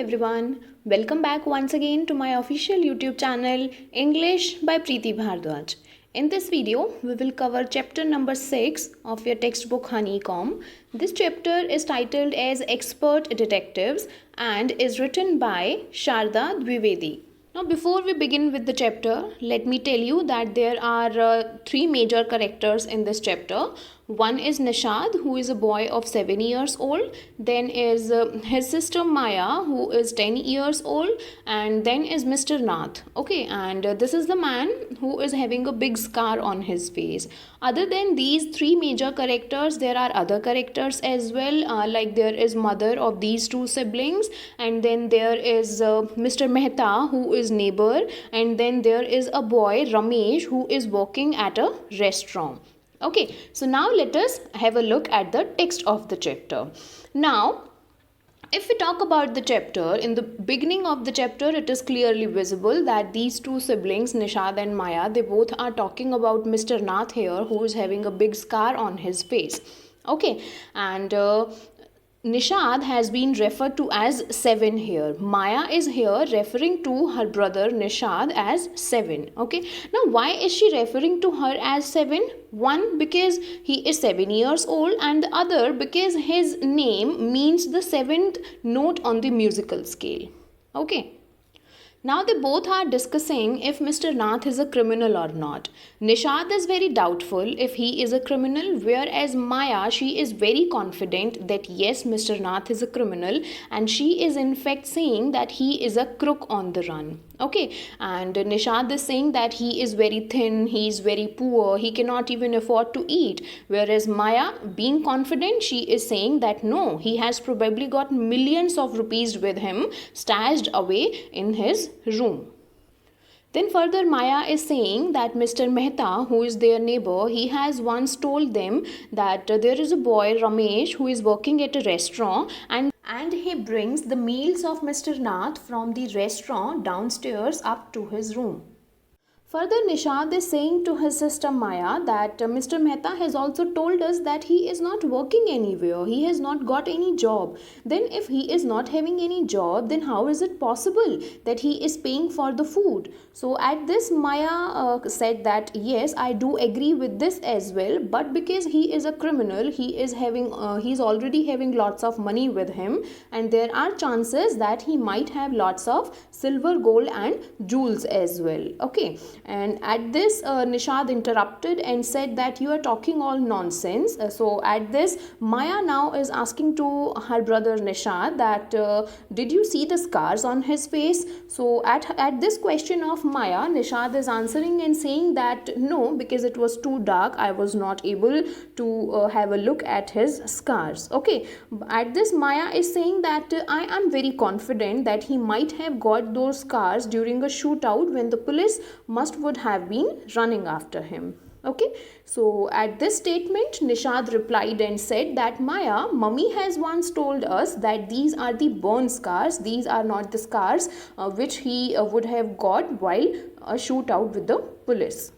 everyone. Welcome back once again to my official YouTube channel English by Preeti Bhardwaj. In this video, we will cover chapter number 6 of your textbook Honeycomb. This chapter is titled as Expert Detectives and is written by Sharda Dwivedi. Now, before we begin with the chapter, let me tell you that there are three major characters in this chapter. One is Nishad, who is a boy of 7 years old. Then is his sister Maya, who is 10 years old. And then is Mr. Nath. Okay, and this is the man who is having a big scar on his face. Other than these three major characters, there are other characters as well. Like there is mother of these two siblings. And then there is Mr. Mehta, who is neighbor. And then there is a boy, Ramesh, who is working at a restaurant. Okay, so now let us have a look at the text of the chapter. Now, if we talk about the chapter, in the beginning of the chapter, it is clearly visible that these two siblings, Nishad and Maya, they both are talking about Mr. Nath here, who is having a big scar on his face. Okay, and Nishad has been referred to as 7 here. Maya is here referring to her brother Nishad as 7. Okay. Now, why is she referring to her as 7? One, because he is 7 years old, and the other because his name means the 7th note on the musical scale. Okay. Now they both are discussing if Mr. Nath is a criminal or not. Nishad is very doubtful if he is a criminal, whereas Maya, she is very confident that yes, Mr. Nath is a criminal, and she is in fact saying that he is a crook on the run. Okay, and Nishad is saying that he is very thin, he is very poor, he cannot even afford to eat, whereas Maya, being confident, she is saying that no, he has probably got millions of rupees with him stashed away in his room. Then further Maya is saying that Mr. Mehta, who is their neighbor, he has once told them that there is a boy, Ramesh, who is working at a restaurant and he brings the meals of Mr. Nath from the restaurant downstairs up to his room. Further, Nishad is saying to his sister Maya that Mr. Mehta has also told us that he is not working anywhere. He has not got any job. Then if he is not having any job, then how is it possible that he is paying for the food? So at this, Maya said that yes, I do agree with this as well. But because he is a criminal, he is already having lots of money with him. And there are chances that he might have lots of silver, gold and jewels as well. Okay. And at this, Nishad interrupted and said that you are talking all nonsense. So at this, Maya now is asking to her brother Nishad that did you see the scars on his face? So at this question of Maya, Nishad is answering and saying that no, because it was too dark, I was not able to have a look at his scars. Okay, at this, Maya is saying that I am very confident that he might have got those scars during a shootout when the police would have been running after him. Okay, so at this statement, Nishad replied and said that Maya, mummy has once told us that these are the burn scars. These are not the scars which he would have got while a shootout with the police.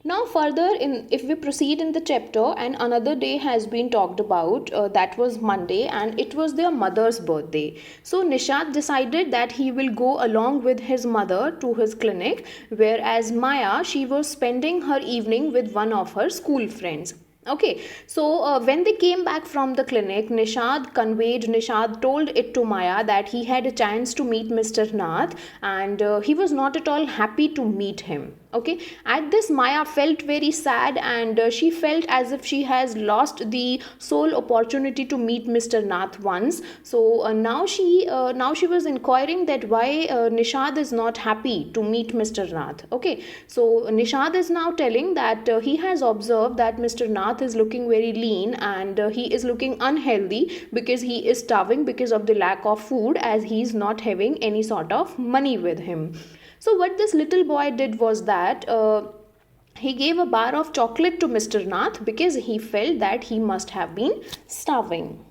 Now further, if we proceed in the chapter, and another day has been talked about, that was Monday, and it was their mother's birthday. So Nishad decided that he will go along with his mother to his clinic, whereas Maya, she was spending her evening with one of her school friends. Okay, so when they came back from the clinic, Nishad told it to Maya that he had a chance to meet Mr. Nath, and he was not at all happy to meet him. Okay, at this, Maya felt very sad, and she felt as if she has lost the sole opportunity to meet Mr. Nath once. So now she was inquiring that why Nishad is not happy to meet Mr. Nath. Okay, so Nishad is now telling that he has observed that Mr. Nath is looking very lean, and he is looking unhealthy because he is starving because of the lack of food, as he is not having any sort of money with him. So what this little boy did was that he gave a bar of chocolate to Mr. Nath because he felt that he must have been starving.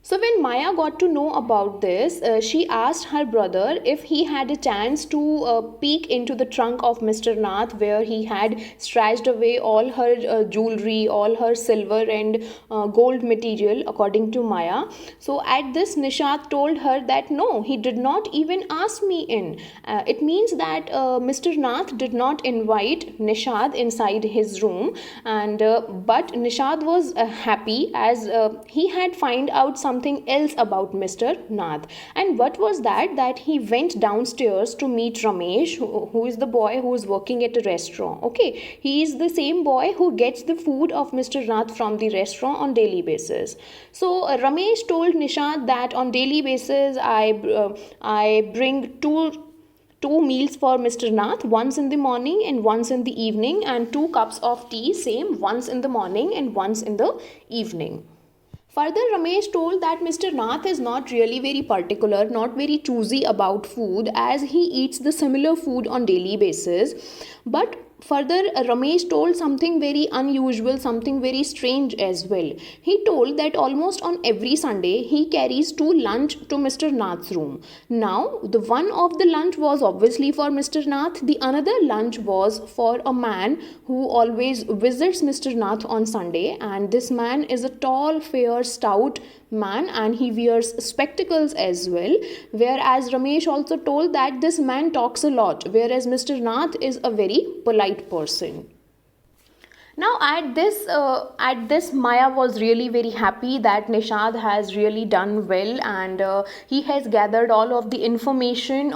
So when Maya got to know about this, she asked her brother if he had a chance to peek into the trunk of Mr. Nath, where he had stashed away all her jewelry, all her silver and gold material, according to Maya. So at this, Nishad told her that no, he did not even ask me in. It means that Mr. Nath did not invite Nishad inside his room, and but Nishad was happy as he had find out something else about Mr. Nath. And what was that? That he went downstairs to meet Ramesh, who is the boy who is working at a restaurant. Okay, he is the same boy who gets the food of Mr. Nath from the restaurant on daily basis. So Ramesh told Nishad that on daily basis I bring two meals for Mr. Nath, once in the morning and once in the evening, and 2 cups of tea, same, once in the morning and once in the evening. Further, Ramesh told that Mr. Nath is not really very particular, not very choosy about food, as he eats the similar food on daily basis. But further, Ramesh told something very unusual, something very strange as well. He told that almost on every Sunday he carries 2 lunch to Mr. Nath's room. Now, the one of the lunch was obviously for Mr. Nath, the another lunch was for a man who always visits Mr. Nath on Sunday, and this man is a tall, fair, stout man, and he wears spectacles as well. Whereas Ramesh also told that this man talks a lot, whereas Mr. Nath is a very polite person. Now at this Maya was really very happy that Nishad has really done well, and he has gathered all of the information,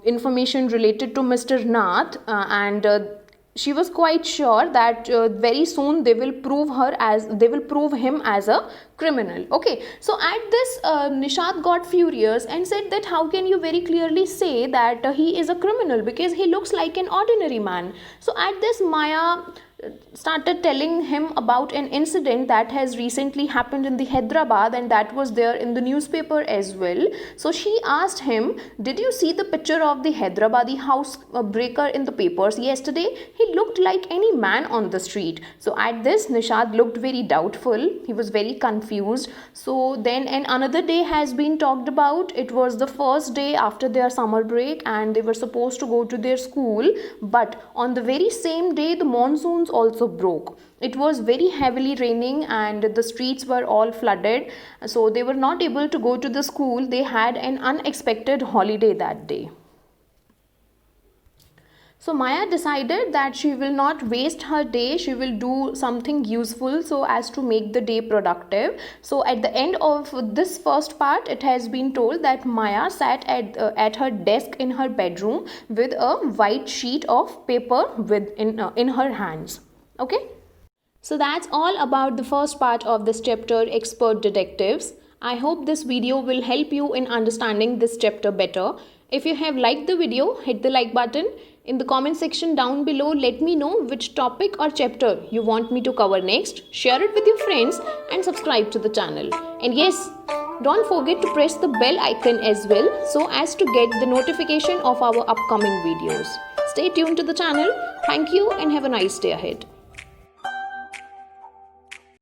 information related to Mr. Nath, and she was quite sure that very soon they will prove him as a criminal. Okay, so at this Nishad got furious and said that how can you very clearly say that he is a criminal, because he looks like an ordinary man. So at this, Maya started telling him about an incident that has recently happened in the Hyderabad, and that was there in the newspaper as well. So she asked him, did you see the picture of the Hyderabadi house breaker in the papers yesterday? He looked like any man on the street. So at this, Nishad looked very doubtful, he was very confused. So then another day has been talked about. It was the first day after their summer break, and they were supposed to go to their school, but on the very same day the monsoons also broke. It was very heavily raining and the streets were all flooded, so they were not able to go to the school. They had an unexpected holiday that day. So Maya decided that she will not waste her day, she will do something useful so as to make the day productive. So at the end of this first part, it has been told that Maya sat at her desk in her bedroom with a white sheet of paper in her hands. Okay. So that's all about the first part of this chapter, Expert Detectives. I hope this video will help you in understanding this chapter better. If you have liked the video, hit the like button. In the comment section down below, let me know which topic or chapter you want me to cover next. Share it with your friends and subscribe to the channel. And yes, don't forget to press the bell icon as well, so as to get the notification of our upcoming videos. Stay tuned to the channel. Thank you and have a nice day ahead.